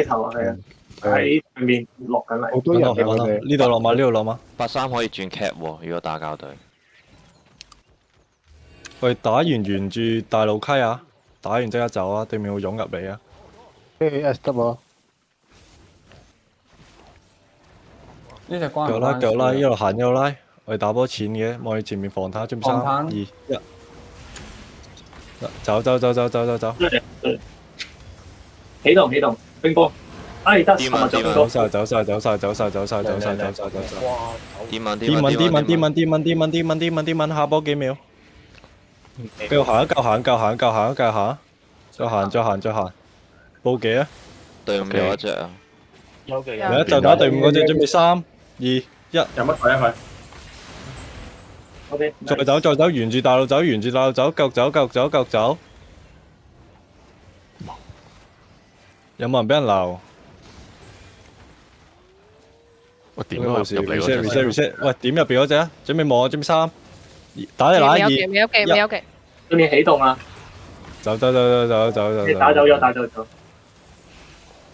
車頭啊，係啊，喺對面落緊嚟。好多人啊！揾我佢哋呢度落馬，呢度落馬。83可以轉 cap 喎，如果打交隊。喂，打完沿住大路溪啊！打完即刻走啊！對面會湧入嚟啊！ S 得喎，呢隻關腳唔關拉腳拉，事一路行一路拉。我哋打波錢嘅，望住前面防塔，準備3、防2、1。走走走走走走走。起動，冰波。哎，得，掂啊掂啊尋日就冰波。走晒走晒走晒走晒走晒走晒走晒走晒。哇！啲問啲問啲問啲問啲問啲問啲問啲問啲問，下波幾秒？繼續行，繼續行，繼續行，繼續行，繼續行，再行再行再行。報幾啊？隊伍有一隻啊，有嘅嚟啊！就打隊伍嗰隻，準備3、2、1。有乜鬼啊佢？OK。再走再走，沿住大路走，沿住大路走，繼續走繼續走繼續走。有冇人俾人鬧？我點都入嚟嗰 reset 隻 reset reset。喂，點入邊嗰隻啊？準備望啊！準備3、打你乸2。未有嘅。對面起動啊！走走走走走走走。打走咗，打走咗。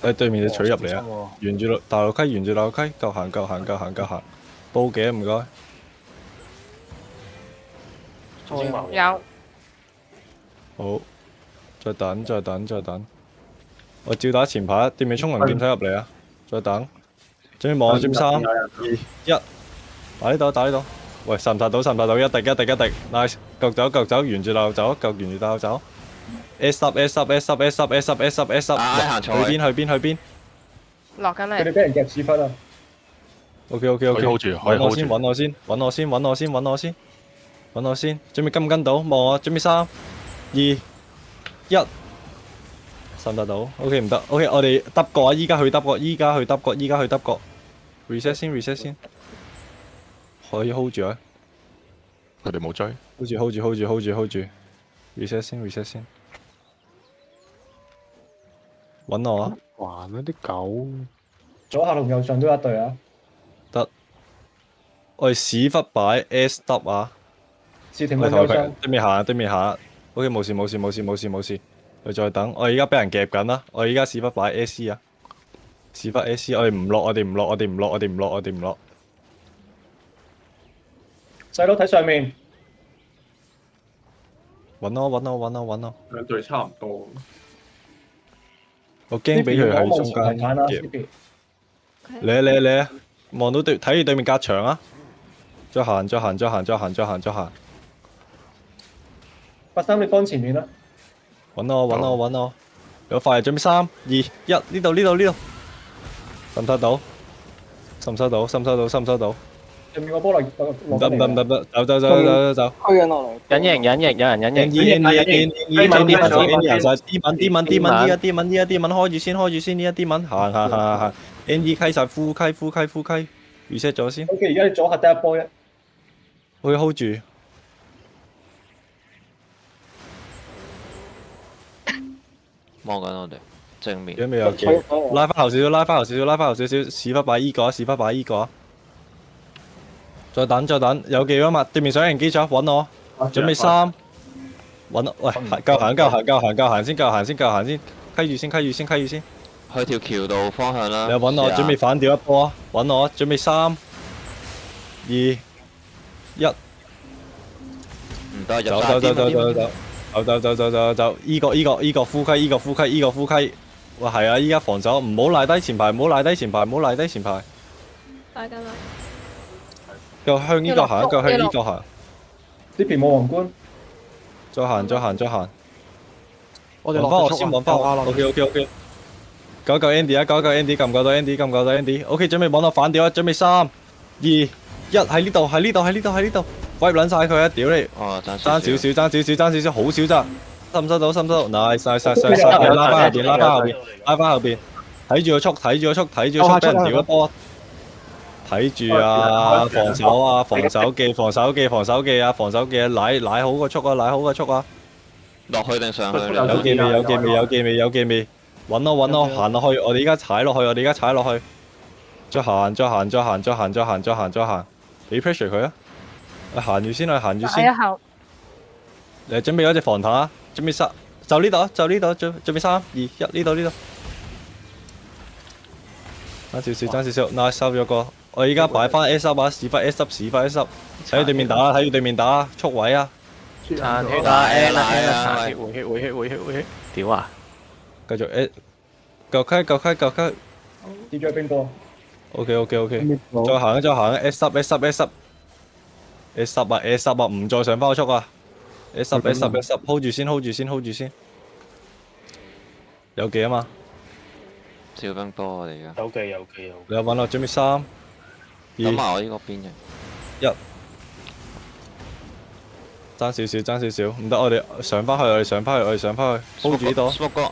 喺對面就取入嚟啊！沿住大路溪，沿住大路溪，夠行夠行夠行夠行。報幾啊？唔該。有。好，再等再等再等。我照打前排，對面衝雲劍睇入嚟啊！再等。準備望啊！準備3、2、1。打呢度打呢度。喂，殺唔殺到？殺唔殺到？一滴一滴一滴 ，nice！ 腳走腳走，沿住大路走，腳沿住大路走。S up S up S up S up S up S up S up。行錯去邊去邊去邊？落緊嚟。佢哋俾人夾屎忽啊！ OK OK 可以 OK。 hold 住，可以 hold 住。揾我先，揾我先，揾我先，揾我先，揾我先。準備跟唔跟到？望我，準備3、2、1。殺唔殺到 ？OK 唔得。OK 我哋德國啊！依家去德國，依家去德國，依家去德國。reset 先 reset 先。可以 hold 住啊佢哋冇追。 ！hold 住 hold 住 hold 住 hold 住 hold 住。reset 先 reset 先。揾我啊！哇！嗰啲狗左下同右上都有一隊啊！得。我哋屎忽擺 S W 啊！視停我哋同佢揾右上，對面行，對面行。OK 冇事冇事冇事冇事冇事。佢再等，我而家俾人夾緊啦！我而家屎忽擺 S C 啊！屎忽 S C， 我哋唔落，我哋唔落，我哋唔落，我哋唔落，我哋唔落。細佬睇上面，揾我揾我揾我揾我！兩隊差唔多。我驚俾佢喺中間望前啦夾。 ，CP 嚟啊嚟啊嚟啊！望到對睇住對面隔牆啊！再行再行再行再行再行再行。 83你幫前面啦，揾我揾我揾我！有快準備3、2、1，呢度呢度呢度。收唔收到？收唔收到？收唔收到？收唔收到？上面個波落唔得唔得唔得唔得！走走走走走走！推緊落嚟。隱形，有人隱形。啲蚊依家啲蚊開住先開住先呢一啲蚊行行行行行 NE 溪晒呼溪 reset 咗先 OK，而家你左下得一波啫，可以 hold 住望緊我哋正面。準備有機拉翻後少少拉翻後少少拉翻後少少屎忽擺依個屎忽擺依個再等再等有記咗嘛對面上人機咗揾我準備3揾喂夠行夠行夠行夠行先夠行先夠行先溪住先溪住先溪住先去條橋度方向啦。你揾我準備反調一波啊！揾我準備3、2、1，唔得，入走走走走走走走，依個呼溪，哇係啊！依家防守唔好賴低前排，唔好賴低前排，唔好賴低前排，帶緊啦。腳向呢個行，腳向呢個行，呢邊冇皇冠，再行再行再行，我哋揾翻我先揾翻我 ，OK， 救一救 Andy 啊！救一救 Andy， 救唔救到 Andy？ 救唔救到 Andy？OK， 準備揾我反調啊！準備3、2、1，喺呢度，喺呢度，喺呢度，喺呢度，威撚晒佢啊！屌你！哦，爭爭少少，好少咋？收唔收到？收唔收到 ？nice， 拉翻後邊，拉翻後邊，睇住個速，俾人屌一波。睇住啊！防守啊！防守技啊！奶好個速啊！落去定上去？有記未？揾我，行落去，我哋而家踩落去，再行，俾 pressure 佢啊！行住先。喺後。嚟準備嗰隻防塔啊！準備3，就呢度，準備3、2、1，呢度。爭少少，爭少少，nice 收咗個。我而家擺翻 S up 啊，屎忽 S up，屎忽 S up，睇住對面打啊，睇住對面打啊，速位啊，殘血啊 N 啊 N 啊殘血回血回血回血回血，屌啊！繼續 S，夠開夠開夠開跌咗去邊個？ ，OK OK OK，再行啊再行啊 ，S up S up S up，S up 啊 S up 啊，唔再上包速啊 ，S up S up S up，hold 住先 hold 住先 hold 住先，有幾啊嘛？小冰波我哋而家。有記有記有。你有揾我準備3、2、咁埋我呢個邊嘅。 1，爭少少爭少少，唔得，我哋上翻去，我哋上翻去，我哋上翻去，hold 住呢度。 Smoke 哥，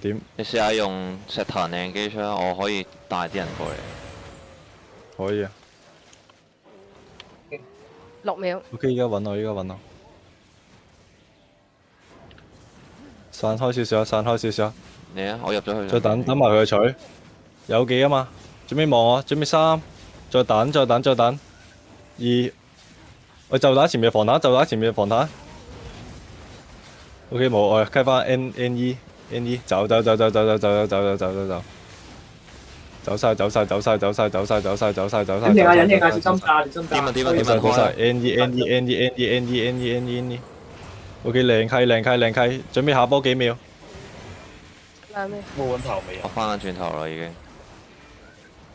點？你試下用石壇靚機出啦，我可以帶啲人過嚟。可以啊。 6秒。 OK， 依家揾我，依家揾我。散開少少，散開少少。你啊，我入咗去。再等等埋佢嘅錘，有幾啊嘛？準備望我，準備3，再等再等再等，2，我就打前面嘅防彈，就打前面嘅防彈。OK 冇，我開翻 NE，走走走走走走走走走走走走。走晒走晒走晒走晒走晒走晒走晒走晒。隱形啊隱形啊，小心炸小心炸。點啊點啊點啊！走晒 NE。OK 靚契靚契靚契，準備下波幾秒。 兩秒。冇揾頭未啊？我翻緊轉頭啦已經。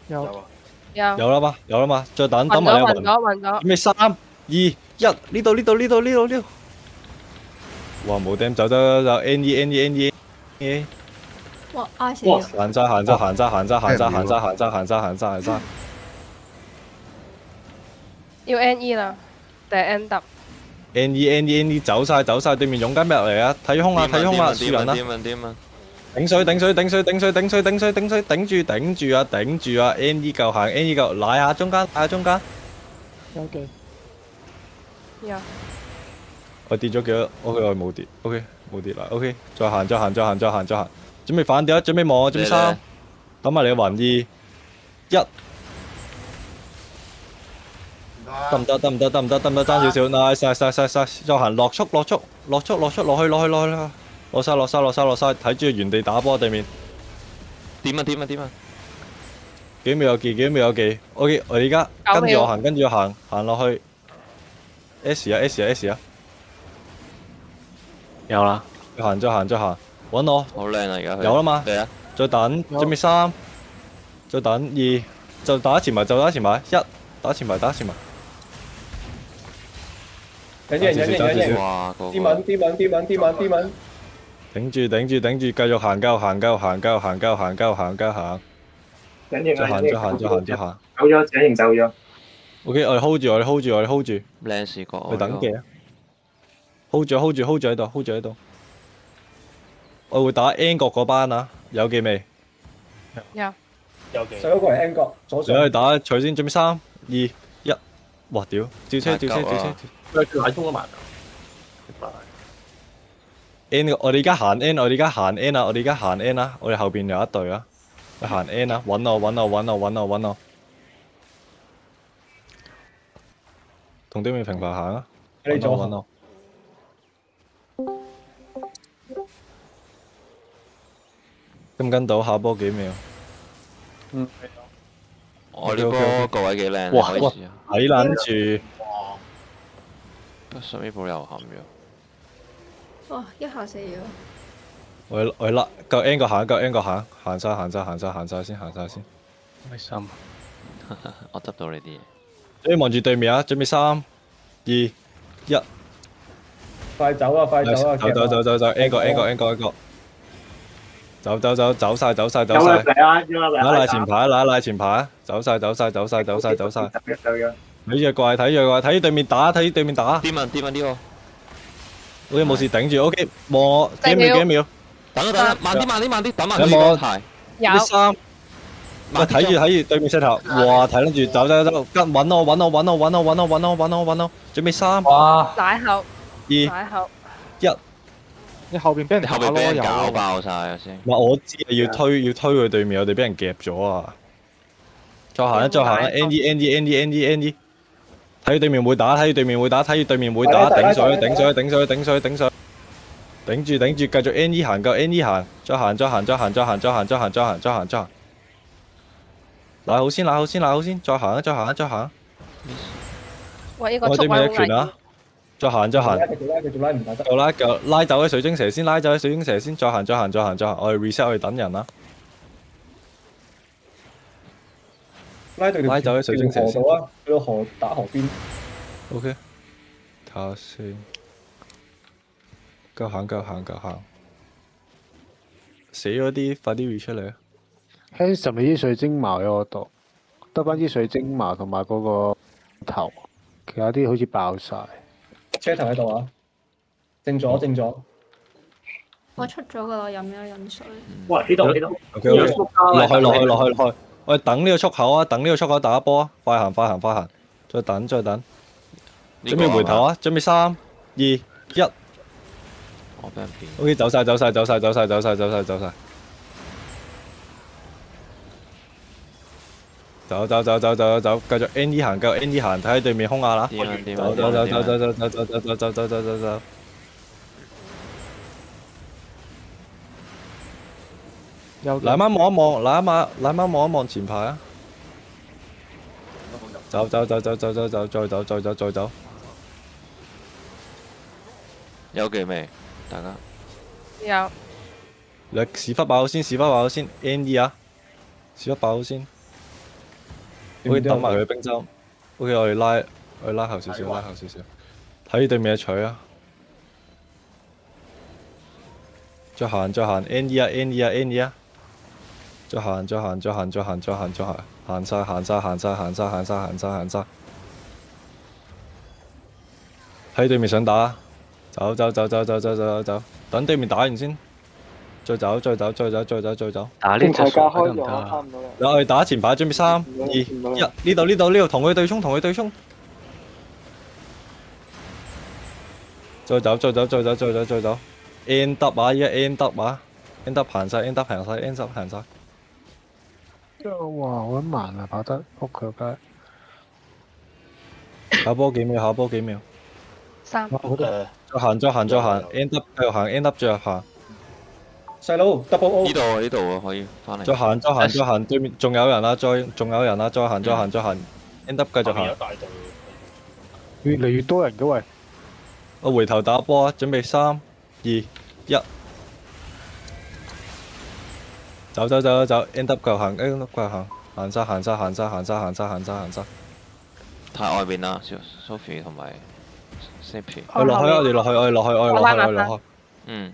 有。有啦嘛，有啦嘛，再等暈等埋你咗暈咗暈咗。準備3、2、1，呢度呢度呢度呢度呢度。哇冇點走走走走 NE。哇！I 死。行揸行揸行揸行揸行揸行揸行揸行揸行揸行揸。要 NE 啦，定係 N 揼？ NE 走晒走晒，對面勇敢入嚟啊！睇空啊睇空啊，輸人啦！點啊！頂水頂水頂水頂水頂水頂水頂水頂住頂住啊頂住啊 ！NE 夠行 NE 夠，拉下中間拉下中間。有記。有。我跌咗幾多 ？OK 我冇跌 ，OK 冇跌啦 ，OK 再行再行再行再行再行，準備反掉，準備望我，準備3，等埋你嘅雲2、1。 得唔得？得唔得？得唔得？得唔得？爭少少，nice，再行落速落去，落晒，睇住原地打波對面。點啊！幾秒有技，OK， 我哋而家跟住我行落去。S 啊！有啦。再行，揾我。好靚啊！而家有啦嘛？嚟啊！再等，準備3，再等2，就打前埋，1，打前埋。隱形。哇！個啲文。頂住，繼續行夠。隱形啊再行。走咗隱形走咗。 OK， 我哋 hold 住。靚視角。我等嘅。hold 住喺度。我會打 N 角嗰班啊，有記未？有。有記。上一個係 N 角，左上。你去打隨先，準備3、2、1。哇屌！照車。佢奶衝咗埋。 N， 我哋而家行 N 啊！我哋後邊有一隊啊，你行 N 啊！揾我，同對面平排行啊！揾我。跟到下波幾秒？我呢波個位幾靚，你可以試下。睇撚住。 上尾部又冚咗。哇！一下死咗。我甩夠 N 個行，行晒先。開心。我執到你啲嘢。準備望住對面啊！準備3、2、1。快走啊！走 N 個。走晒。拉前排。走晒。睇住怪，睇住對面打。點啊呢個？ OK 冇事頂住 ，OK 望我幾秒？等慢啲，等埋有冇排。有。 3，喂睇住對面石頭，哇睇撚住走，跟揾我，準備3、哇！奶後。 2、奶後。 1。你後邊俾人後邊俾人搞爆晒啊先。我知啊，要推佢對面，我哋俾人夾咗啊！再行 ，NE，睇住對面會打，頂水，頂住，繼續 NE 行夠 NE 行，再行，拉好先，拉好先，拉好先，再行啊，再行啊，再行啊！喂，呢個我對速位好危險面嘅拳啊！，再行再行，繼續拉，繼續拉，唔打得。夠啦夠，拉走嘅水晶蛇先，拉走嘅水晶蛇先，再行再行再行再行，我哋 reset 我哋等人啦。拉到拉走啲水晶蛇先條河度啊，去到河打河邊。 OK，睇下先，夠行夠行夠行，死咗啲快啲 read 出嚟啊！ Handsome 你啲水晶矛喺我度，得翻啲水晶矛同埋嗰個頭，其他啲好似爆晒。車頭喺度啊，正咗正咗。我出咗噶啦，飲咗飲水。哇！呢度呢度， OK OK，落去落去落去落去，我哋等呢個出口啊，等呢個出口打一波啊，快行快行快行，再等再等，準備回頭啊，準備3、2、1。我俾人變。 OK，走晒走晒走晒走晒走晒走晒走晒。走走走走走走，繼續 N E 行，繼續 N E 行，睇下對面空下啦。點啊點啊走走走點啊走走走走走走走走走走走。有嗱，啱望一望，嗱啱望一望前排啊！走走走走走走走，再走再走再走。有記未？大家有你屎忽爆先，屎忽爆先 ，N E 啊！屎忽爆先。OK，等埋佢冰針。OK，我哋拉後少少，拉後少少。睇對面嘅錘啊！再行再行 ，N E 啊 N E 啊 N E 啊！再行再行再行再行再行再行，行晒行晒行晒行晒行晒行晒行晒。喺對面想打，走走走走走走走走，等對面打完先，再走再走再走再走再走。打呢隻傻得唔得啊？嗱，我哋打前排，準備3、2、1，呢度呢度呢度，同佢對衝，同佢對衝。再走再走再走再走再走 ，N 得啊，依家 N 得啊 ，N 得行晒 ，N 得行晒 ，N 得行晒。哇，好慢啊，跑得撲佢個街。下波幾秒，下波幾秒。 3。再行再行再行 ，N 得繼續行 ，N 得再入行。細佬 double O。呢度啊呢度啊可以翻嚟。再行再行再行，對面仲有人啊，仲有人啊，再行再行再行 ，N 得繼續行。越嚟越多人嘅喂。我回頭打波啊，準備3、2、1。走走走走走 ，N 得繼續行 ，N 得繼續行，行晒行晒行晒行晒行晒行晒行晒。太外邊啦，Sophie 同埋 Sapi。我落去，我哋落去，我哋落去，我哋落去，我哋落去。嗯。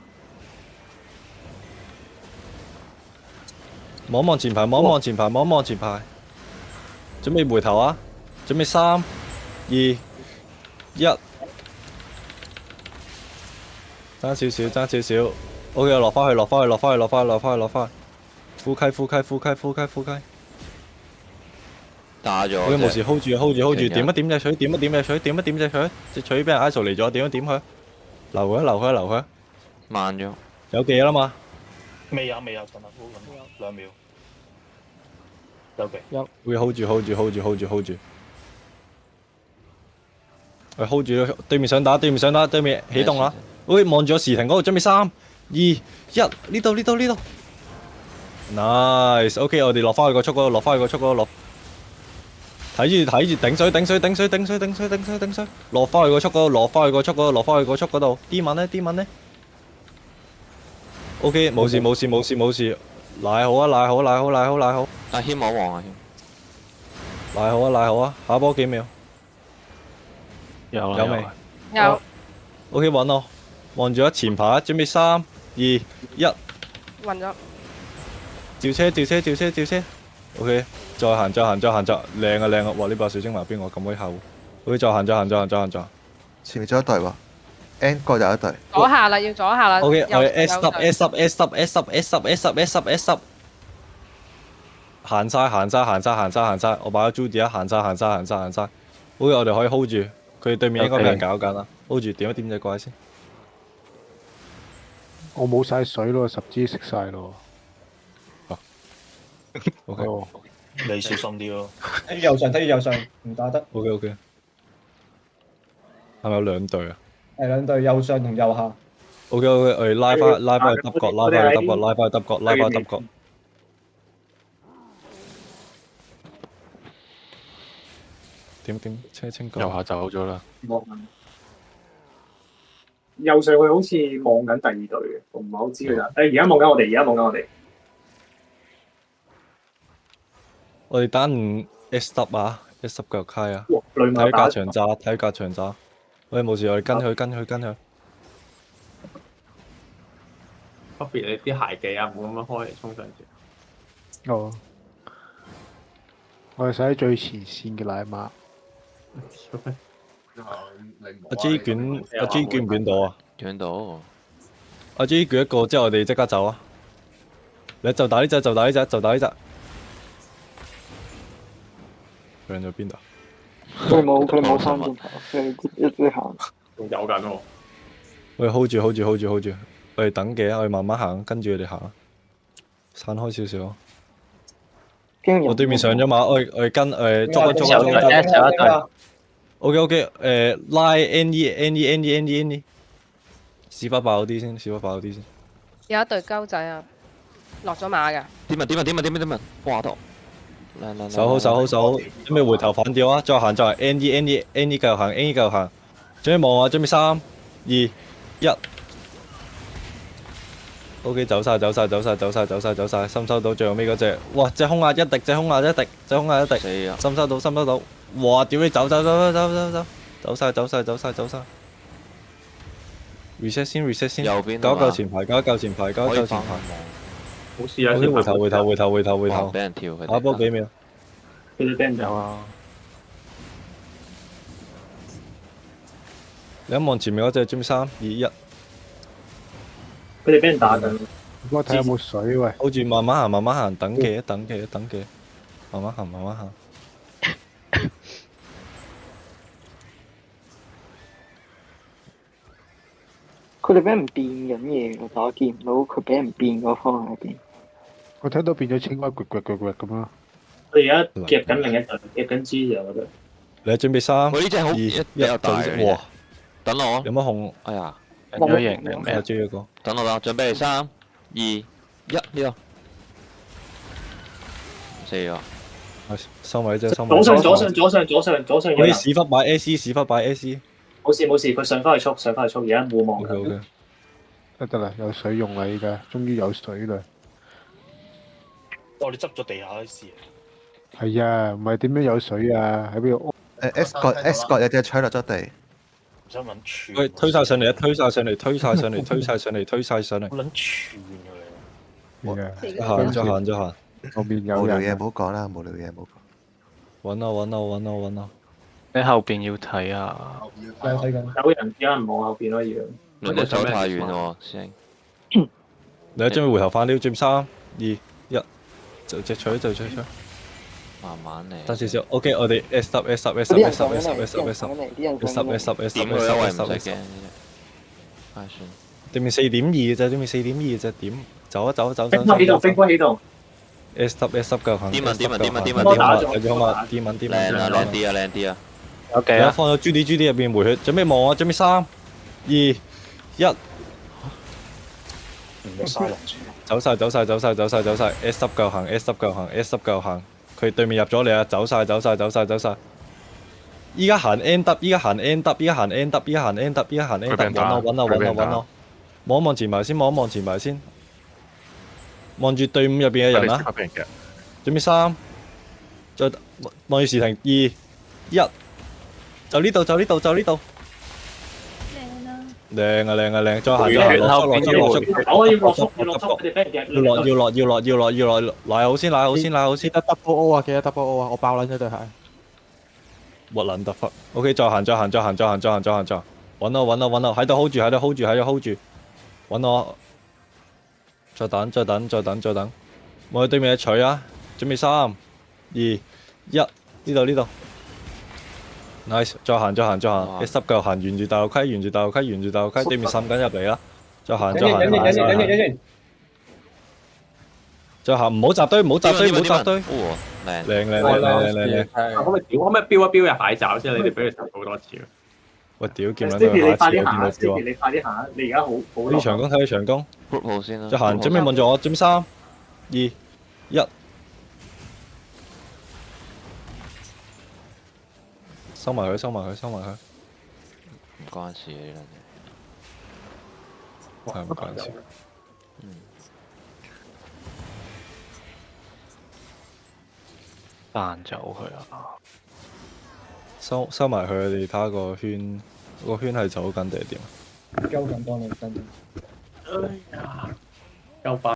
望一望前排，望一望前排，望一望前排。準備回頭啊！準備3、2、1。爭少少，爭少少。OK，落翻去，落翻去，落翻去，落翻去，落翻去，落翻去。呼吸，呼吸，呼吸，呼吸，呼吸。打咗。OK，冇事 ，hold 住，hold 住，hold 住，全日點一點隻錘，點一點隻錘，點一點隻錘，隻錘俾人 ISO 嚟咗，點一點佢，留佢，留佢，留佢。慢咗。有技啦嘛？未有，盡量 hold 咁2秒。有嘅。會 hold 住 hold 住 hold 住 hold 住 hold 住。喂 hold 住咯，對面想打，對面想打，對面起動啦！喂，望住個時停嗰度，準備3、2、1，呢度呢度呢度。Nice，OK，我哋落翻去個速嗰度，落翻去個速嗰度落。睇住睇住，頂水頂水頂水頂水頂水頂水頂水，落翻去個速嗰度，落翻去個速嗰度，落翻去個速嗰度。D 文呢 D 文呢 ？OK，冇事冇事冇事冇事，賴好啊賴好賴好賴好賴好。阿軒冇望啊軒。賴好啊賴好啊，下波幾秒？有啦有未？有。 OK，揾我，望住一前排，準備3、2、1，暈咗。照車照車照車照車。OK，再行再行再行再，靚啊靚啊！哇！呢把水晶麻邊個咁鬼厚？OK，再行再行再行再行再行。前面仲有一隊喎，N 過有一隊。左下啦，要左下啦。 OK，我哋 S 有 up S up S up S up S up S up S up S up。行晒行晒行晒行晒行晒，我擺咗 Judy 啊，行晒行晒行晒行晒。OK，我哋可以 hold 住，佢哋對面應該俾人搞緊啦。hold 住點一點隻怪先。我冇晒水咯，10支食晒咯。 OK，你小心啲咯。睇住右上，睇住右上，唔打得。OK OK。係咪有2隊啊？係兩隊右上同右下。 OK OK，我哋拉翻去揼角，拉翻去揼角，拉翻去揼角，拉翻去揼角。點清一清右下走咗啦。望緊。右上去好似望緊第二隊嘅，我唔係好知佢啦。而家望緊我哋，而家望緊我哋。我哋單五 S 十啊，S 十腳開啊，哇！雷馬睇打架長炸，睇架長炸。喂，冇事，我哋跟佢，跟佢，跟佢。 Coffee 你啲鞋技啊，唔好咁樣開嚟衝上住。哦，我係使喺最前線嘅奶媽。阿 J 捲，阿 J 捲唔捲到啊？捲到。阿 J 捲一個之後，我哋即刻走啊！你就打呢隻，就打呢隻，就打呢隻。佢去咗邊度？佢冇翻轉頭，佢一直行。仲有緊喎。我哋 hold 住，hold 住，hold 住，hold 住。我哋等嘅，我哋慢慢行，跟住佢哋行，散開少少。我對面上咗馬，我哋跟捉一。OK， 拉 NE，屎忽爆啲先，屎忽爆啲先。有一隊鳩仔啊，落咗馬㗎。點啊！掛到。守好，守好，守好。準備回頭反掉啊！再行再行 NE 繼續行 ，NE 繼續行。準備望啊！準備3、2、1。OK， 走晒，深收到最後尾嗰隻，哇！隻空壓一滴，深收到，哇！屌你走晒，reset 先，右邊搞嚿前排，冇事啊，回頭，俾人跳佢哋。下一波幾秒？佢哋俾人走。啊！你一望前面嗰隻，準備3、2、1。佢哋俾人打緊。我睇有冇水喂。hold住，慢慢行，等嘅，慢慢行。佢哋俾人變緊嘢，但我見唔到佢俾人變嗰方向喺邊。我睇到變咗青蛙掘咁咯。佢而家夾緊另一隊，夾緊 G 啊！我覺得。你準備3、我呢隻好2、比較大嘅。哇！等我。有乜紅？哎呀！有型定咩？追一個。等我啦，準備3、2、1呢度。4個。收埋隻，左上。可以屎忽擺 SE，冇事，佢上翻去速，而家互望緊。得啦，有水用啦，依家終於有水啦。我哋執咗地下啲事。係啊，唔係點樣有水啊？喺邊度？ S 角有隻吹落咗地。唔想撚串。喂，推晒上嚟，推晒上嚟。好撚串㗎你。再行。後面有無聊人。嘢唔好講啦，無聊嘢唔好講。揾啊！你後邊要睇啊！睇緊。有人望後邊咯，要。你唔好走太遠喎，師兄。你一準備回頭翻，你要轉3、2、1，就隻取。慢慢嚟。等少少 ，OK， 我哋 S 10。點佢啊？喂，唔使驚。唉，算。對面4.2啫，點？走啊！飛波起動。S 10夠行。點啊！靚啲啊！ OK 而家啊！放咗 Judy 入邊回血，準備望啊！準備3、2、1，唔好嘥落住。走晒 ，S 夠行，佢對面入咗嚟啊！走晒。依家行 N W， 揾我，望一望前排先，望住隊伍入邊嘅人啦。準備3，再望住時停2、1。就呢度，靚啊！再行，落速，要落，賴好先，記得 double O 啊，我爆撚咗對鞋。核能突發 ，OK， 再行，揾我，喺度 hold 住，揾我，再等，望去對面嘅取啊，準備3、2、1，呢度。nice， 再行 ，S 夠行，沿住大陸溪，對面滲緊入嚟啦，再行，唔好集堆，靚。靚，可唔可以標一標入蟹爪先？你哋俾佢集好多次。喂，屌，見撚你快到下一啲次我見到行，你快啲行，你而家好呢場工睇場工， group 號先啦。再行，準備望住我，準備3、2、1。收埋佢，收埋佢，收埋佢，唔關事嘅呢係唔關事。彈走佢啊！收埋佢，你睇下個圈，個圈係走緊定係點？鳩緊幫你跟。哎呀，夠快。